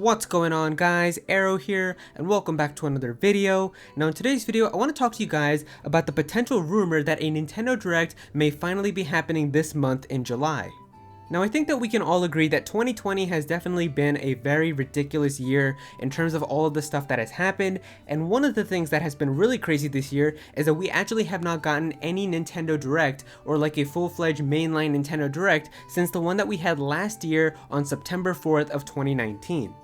What's going on, guys? Arrow here, and welcome back to another video. Now in today's video, I want to talk to you guys about the potential rumor that a Nintendo Direct may finally be happening this month in July. Now I think that we can all agree that 2020 has definitely been a very ridiculous year in terms of all of the stuff that has happened, and one of the things that has been really crazy this year is that we actually have not gotten any Nintendo Direct or like a full-fledged mainline Nintendo Direct since the one that we had last year on September 4th of 2019.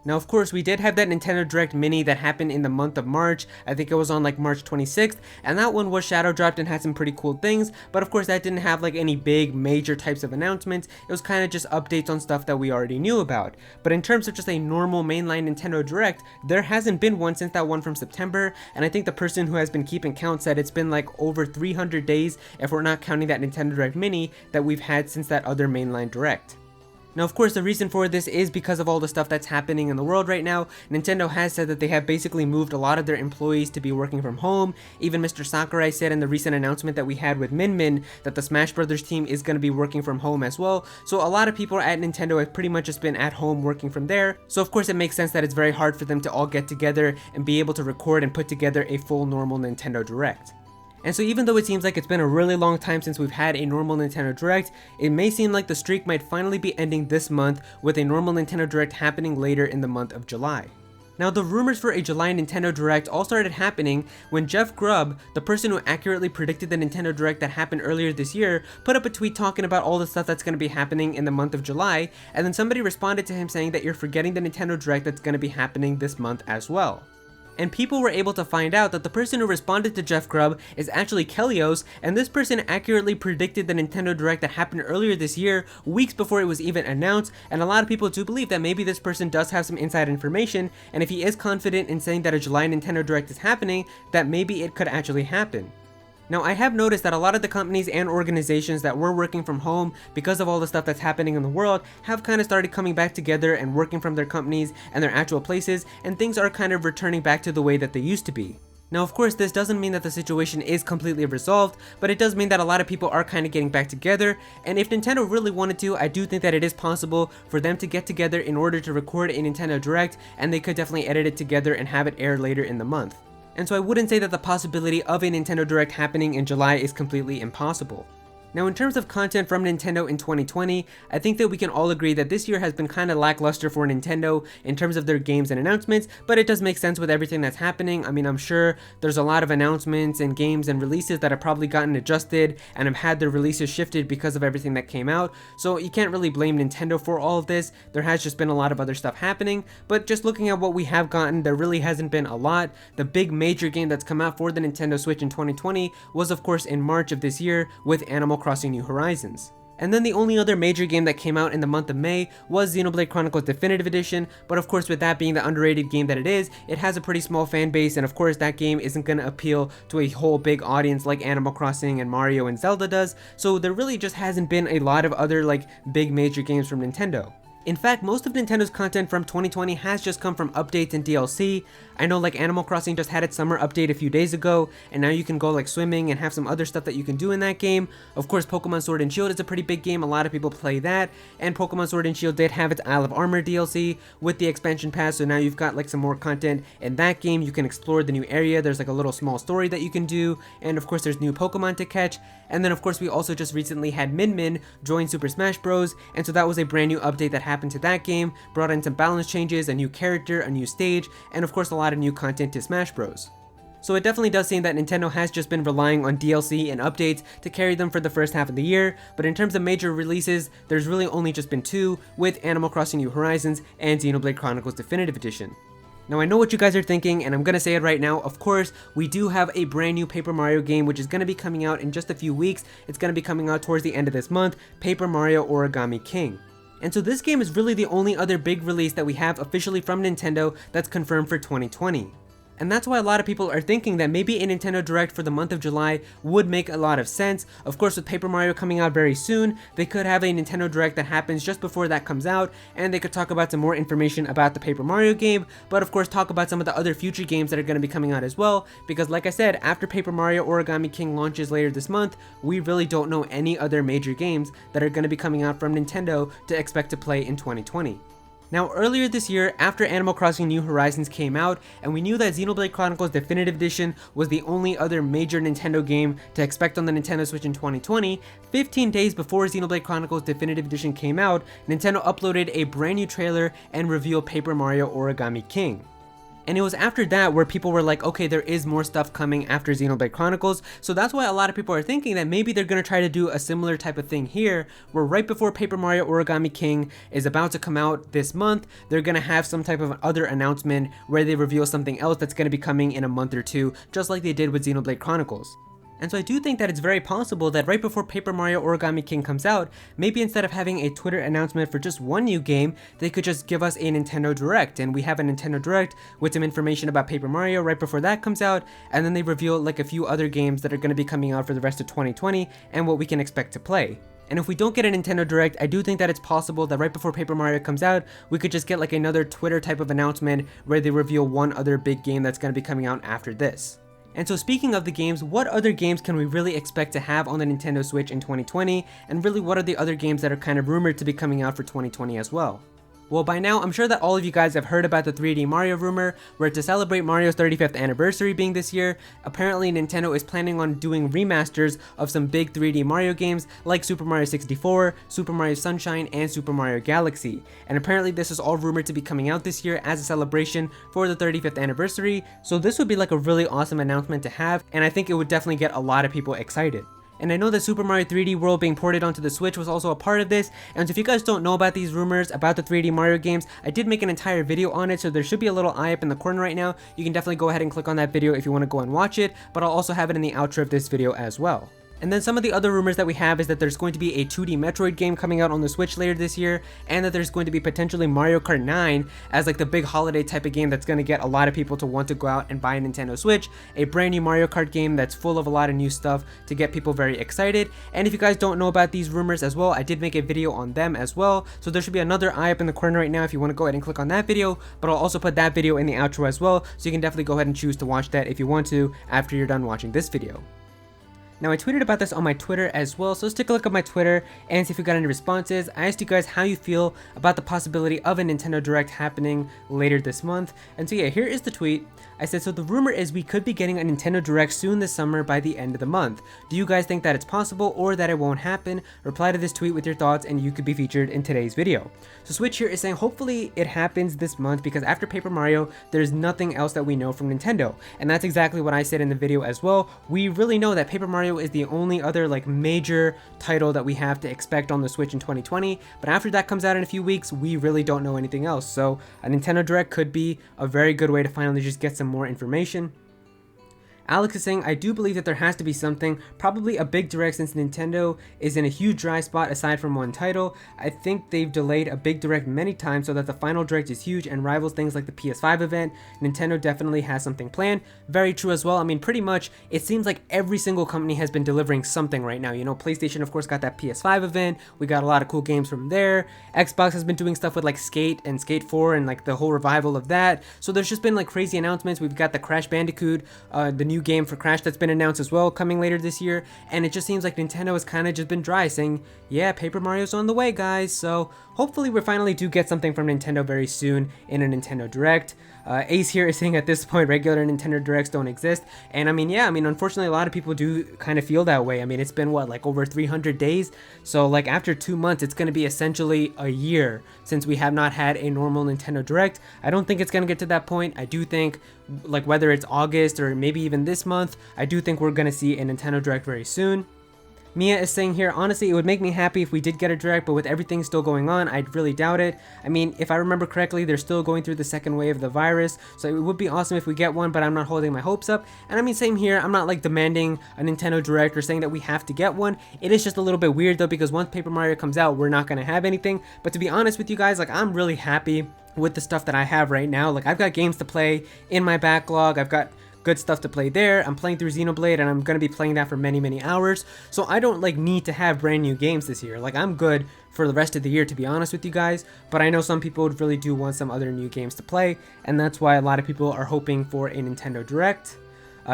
Now of course we did have that Nintendo Direct Mini that happened in the month of March. I think it was on like March 26th, and that one was shadow dropped and had some pretty cool things, but of course that didn't have like any big major types of announcements. It was kind of just updates on stuff that we already knew about. But in terms of just a normal mainline Nintendo Direct, there hasn't been one since that one from September, and I think the person who has been keeping count said it's been like over 300 days if we're not counting that Nintendo Direct Mini that we've had since that other mainline Direct. Now of course the reason for this is because of all the stuff that's happening in the world right now. Nintendo has said that they have basically moved a lot of their employees to be working from home. Even Mr. Sakurai said in the recent announcement that we had with Min Min that the Smash Brothers team is going to be working from home as well. So a lot of people at Nintendo have pretty much just been at home working from there. So of course it makes sense that it's very hard for them to all get together and be able to record and put together a full normal Nintendo Direct. And so even though it seems like it's been a really long time since we've had a normal Nintendo Direct, it may seem like the streak might finally be ending this month with a normal Nintendo Direct happening later in the month of July. Now the rumors for a July Nintendo Direct all started happening when Jeff Grubb, the person who accurately predicted the Nintendo Direct that happened earlier this year, put up a tweet talking about all the stuff that's going to be happening in the month of July, and then somebody responded to him saying that you're forgetting the Nintendo Direct that's going to be happening this month as well. And people were able to find out that the person who responded to Jeff Grubb is actually Kelios, and this person accurately predicted the Nintendo Direct that happened earlier this year, weeks before it was even announced, and a lot of people do believe that maybe this person does have some inside information, and if he is confident in saying that a July Nintendo Direct is happening, that maybe it could actually happen. Now I have noticed that a lot of the companies and organizations that were working from home because of all the stuff that's happening in the world have kind of started coming back together and working from their companies and their actual places, and things are kind of returning back to the way that they used to be. Now of course this doesn't mean that the situation is completely resolved, but it does mean that a lot of people are kind of getting back together, and if Nintendo really wanted to, I do think that it is possible for them to get together in order to record a Nintendo Direct, and they could definitely edit it together and have it air later in the month. And so I wouldn't say that the possibility of a Nintendo Direct happening in July is completely impossible. Now in terms of content from Nintendo in 2020, I think that we can all agree that this year has been kind of lackluster for Nintendo in terms of their games and announcements, but it does make sense with everything that's happening. I mean, I'm sure there's a lot of announcements and games and releases that have probably gotten adjusted and have had their releases shifted because of everything that came out, so you can't really blame Nintendo for all of this. There has just been a lot of other stuff happening, but just looking at what we have gotten, there really hasn't been a lot. The big major game that's come out for the Nintendo Switch in 2020 was of course in March of this year with Animal Crossing New Horizons. And then the only other major game that came out in the month of May was Xenoblade Chronicles Definitive Edition, but of course with that being the underrated game that it is, it has a pretty small fan base, and of course that game isn't going to appeal to a whole big audience like Animal Crossing and Mario and Zelda does, so there really just hasn't been a lot of other like big major games from Nintendo. In fact, most of Nintendo's content from 2020 has just come from updates and DLC. I know like Animal Crossing just had its summer update a few days ago, and now you can go like swimming and have some other stuff that you can do in that game. Of course, Pokemon Sword and Shield is a pretty big game, a lot of people play that, and Pokemon Sword and Shield did have its Isle of Armor DLC with the expansion pass, so now you've got like some more content in that game. You can explore the new area, there's like a little small story that you can do, and of course there's new Pokemon to catch. And then of course we also just recently had Min Min join Super Smash Bros, and so that was a brand new update that happened to that game, brought in some balance changes, a new character, a new stage, and of course a lot of new content to Smash Bros. So it definitely does seem that Nintendo has just been relying on DLC and updates to carry them for the first half of the year, but in terms of major releases, there's really only just been two, with Animal Crossing New Horizons and Xenoblade Chronicles Definitive Edition. Now I know what you guys are thinking, and I'm gonna say it right now. Of course, we do have a brand new Paper Mario game which is gonna be coming out in just a few weeks. It's gonna be coming out towards the end of this month, Paper Mario Origami King. And so this game is really the only other big release that we have officially from Nintendo that's confirmed for 2020. And that's why a lot of people are thinking that maybe a Nintendo Direct for the month of July would make a lot of sense. Of course, with Paper Mario coming out very soon, they could have a Nintendo Direct that happens just before that comes out, and they could talk about some more information about the Paper Mario game, but of course talk about some of the other future games that are going to be coming out as well, because like I said, after Paper Mario Origami King launches later this month, we really don't know any other major games that are going to be coming out from Nintendo to expect to play in 2020. Now earlier this year, after Animal Crossing New Horizons came out, and we knew that Xenoblade Chronicles Definitive Edition was the only other major Nintendo game to expect on the Nintendo Switch in 2020, 15 days before Xenoblade Chronicles Definitive Edition came out, Nintendo uploaded a brand new trailer and revealed Paper Mario Origami King. And it was after that where people were like, okay, there is more stuff coming after Xenoblade Chronicles, so that's why a lot of people are thinking that maybe they're going to try to do a similar type of thing here, where right before Paper Mario Origami King is about to come out this month, they're going to have some type of other announcement where they reveal something else that's going to be coming in a month or two, just like they did with Xenoblade Chronicles. And so I do think that it's very possible that right before Paper Mario Origami King comes out, maybe instead of having a Twitter announcement for just one new game, they could just give us a Nintendo Direct, and we have a Nintendo Direct with some information about Paper Mario right before that comes out, and then they reveal like a few other games that are going to be coming out for the rest of 2020 and what we can expect to play. And if we don't get a Nintendo Direct, I do think that it's possible that right before Paper Mario comes out, we could just get like another Twitter type of announcement where they reveal one other big game that's going to be coming out after this. And so speaking of the games, what other games can we really expect to have on the Nintendo Switch in 2020? And really, what are the other games that are kind of rumored to be coming out for 2020 as well? Well, by now, I'm sure that all of you guys have heard about the 3D Mario rumor, where to celebrate Mario's 35th anniversary being this year, apparently Nintendo is planning on doing remasters of some big 3D Mario games like Super Mario 64, Super Mario Sunshine, and Super Mario Galaxy. And apparently this is all rumored to be coming out this year as a celebration for the 35th anniversary, so this would be like a really awesome announcement to have, and I think it would definitely get a lot of people excited. And I know that Super Mario 3D World being ported onto the Switch was also a part of this, and if you guys don't know about these rumors about the 3D Mario games, I did make an entire video on it, so there should be a little eye up in the corner right now. You can definitely go ahead and click on that video if you want to go and watch it, but I'll also have it in the outro of this video as well. And then some of the other rumors that we have is that there's going to be a 2D Metroid game coming out on the Switch later this year, and that there's going to be potentially Mario Kart 9 as like the big holiday type of game that's going to get a lot of people to want to go out and buy a Nintendo Switch, a brand new Mario Kart game that's full of a lot of new stuff to get people very excited. And if you guys don't know about these rumors as well, I did make a video on them as well, so there should be another eye up in the corner right now if you want to go ahead and click on that video, but I'll also put that video in the outro as well, so you can definitely go ahead and choose to watch that if you want to after you're done watching this video. Now I tweeted about this on my Twitter as well, so let's take a look at my Twitter and see if we got any responses. I asked you guys how you feel about the possibility of a Nintendo Direct happening later this month. And so yeah, here is the tweet. I said, so the rumor is we could be getting a Nintendo Direct soon this summer by the end of the month. Do you guys think that it's possible or that it won't happen? Reply to this tweet with your thoughts and you could be featured in today's video. So Switch here is saying hopefully it happens this month because after Paper Mario, there's nothing else that we know from Nintendo. And that's exactly what I said in the video as well. We really know that Paper Mario is the only other like major title that we have to expect on the Switch in 2020. But after that comes out in a few weeks, we really don't know anything else. So a Nintendo Direct could be a very good way to finally just get some more information. Alex is saying, I do believe that there has to be something, probably a big direct since Nintendo is in a huge dry spot aside from one title. I think they've delayed a big direct many times so that the final direct is huge and rivals things like the PS5 event. Nintendo definitely has something planned. Very true as well. I mean, pretty much it seems like every single company has been delivering something right now. You know, PlayStation of course got that PS5 event. We got a lot of cool games from there. Xbox has been doing stuff with like Skate and Skate 4 and like the whole revival of that. So there's just been like crazy announcements. We've got the Crash Bandicoot, the new game for Crash that's been announced as well coming later this year, and it just seems like Nintendo has kind of just been dry saying, yeah, Paper Mario's on the way guys. So hopefully we finally do get something from Nintendo very soon in a Nintendo Direct. Ace here is saying at this point regular Nintendo Directs don't exist, and I mean, yeah, I mean, unfortunately a lot of people do kind of feel that way. I mean, it's been what, like over 300 days, so like after 2 months it's going to be essentially a year since we have not had a normal Nintendo Direct. I don't think it's going to get to that point. I do think like whether it's August or maybe even this month, I do think we're going to see a Nintendo Direct very soon. Mia is saying here, honestly, it would make me happy if we did get a Direct, but with everything still going on, I'd really doubt it. I mean, if I remember correctly, they're still going through the second wave of the virus, so it would be awesome if we get one, but I'm not holding my hopes up. And I mean, same here, I'm not like demanding a Nintendo Direct or saying that we have to get one. It is just a little bit weird though, because once Paper Mario comes out, we're not going to have anything. But to be honest with you guys, like I'm really happy with the stuff that I have right now. Like I've got games to play in my backlog, I've got good stuff to play there. I'm playing through Xenoblade and I'm going to be playing that for many hours, so I don't like need to have brand new games this year. Like I'm good for the rest of the year, to be honest with you guys, but I know some people would really do want some other new games to play, and that's why a lot of people are hoping for a Nintendo Direct.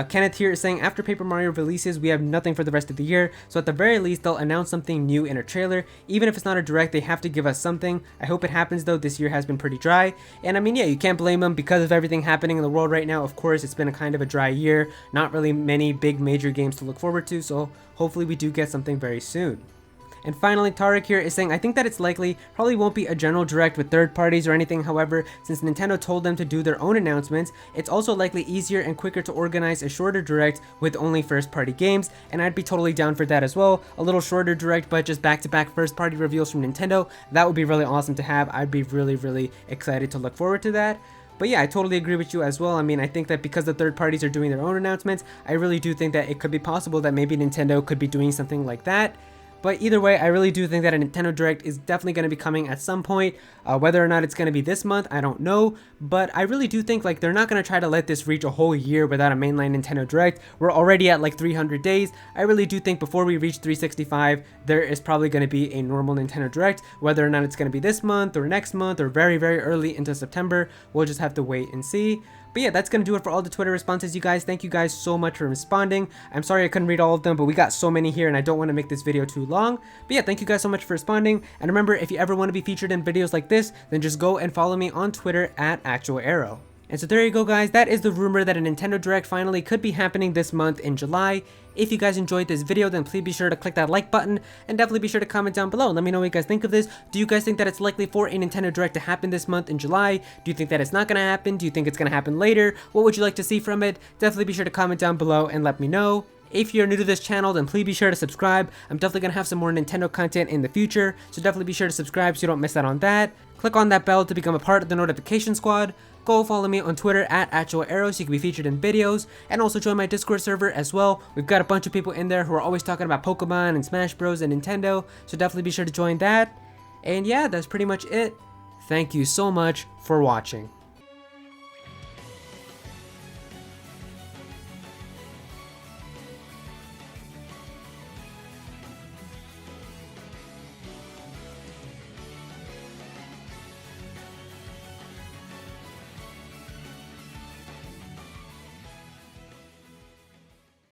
Kenneth here is saying, after Paper Mario releases, we have nothing for the rest of the year, so at the very least, they'll announce something new in a trailer. Even if it's not a direct, they have to give us something. I hope it happens though. This year has been pretty dry, and I mean, yeah, you can't blame them because of everything happening in the world right now. Of course, it's been a kind of a dry year, not really many big major games to look forward to, so hopefully we do get something very soon. And finally, Tarek here is saying, I think that it's likely, probably won't be a general direct with third parties or anything. However, since Nintendo told them to do their own announcements, it's also likely easier and quicker to organize a shorter direct with only first party games, and I'd be totally down for that as well. A little shorter direct, but just back-to-back first party reveals from Nintendo, that would be really awesome to have. I'd be really excited to look forward to that. But yeah, I totally agree with you as well. I mean, I think that because the third parties are doing their own announcements, I really do think that it could be possible that maybe Nintendo could be doing something like that. But either way, I really do think that a Nintendo Direct is definitely going to be coming at some point. Whether or not it's going to be this month, I don't know. But I really do think like they're not going to try to let this reach a whole year without a mainline Nintendo Direct. We're already at like 300 days. I really do think before we reach 365, there is probably going to be a normal Nintendo Direct. Whether or not it's going to be this month or next month or very early into September, we'll just have to wait and see. But yeah, that's going to do it for all the Twitter responses, you guys. Thank you guys so much for responding. I'm sorry I couldn't read all of them, but we got so many here and I don't want to make this video too long. But yeah, thank you guys so much for responding. And remember, if you ever want to be featured in videos like this, then just go and follow me on Twitter at @ActualArrow. And so there you go, guys. That is the rumor that a Nintendo Direct finally could be happening this month in July. If you guys enjoyed this video, then please be sure to click that like button and definitely be sure to comment down below and let me know what you guys think of this. Do you guys think that it's likely for a Nintendo Direct to happen this month in July? Do you think that it's not going to happen? Do you think it's going to happen later? What would you like to see from it? Definitely be sure to comment down below and let me know. If you're new to this channel, then please be sure to subscribe. I'm definitely going to have some more Nintendo content in the future, so definitely be sure to subscribe so you don't miss out on that. Click on that bell to become a part of the notification squad. Go follow me on Twitter at @ActualArrow so you can be featured in videos, and also join my Discord server as well. We've got a bunch of people in there who are always talking about Pokemon and Smash Bros and Nintendo, so definitely be sure to join that. And yeah, that's pretty much it. Thank you so much for watching.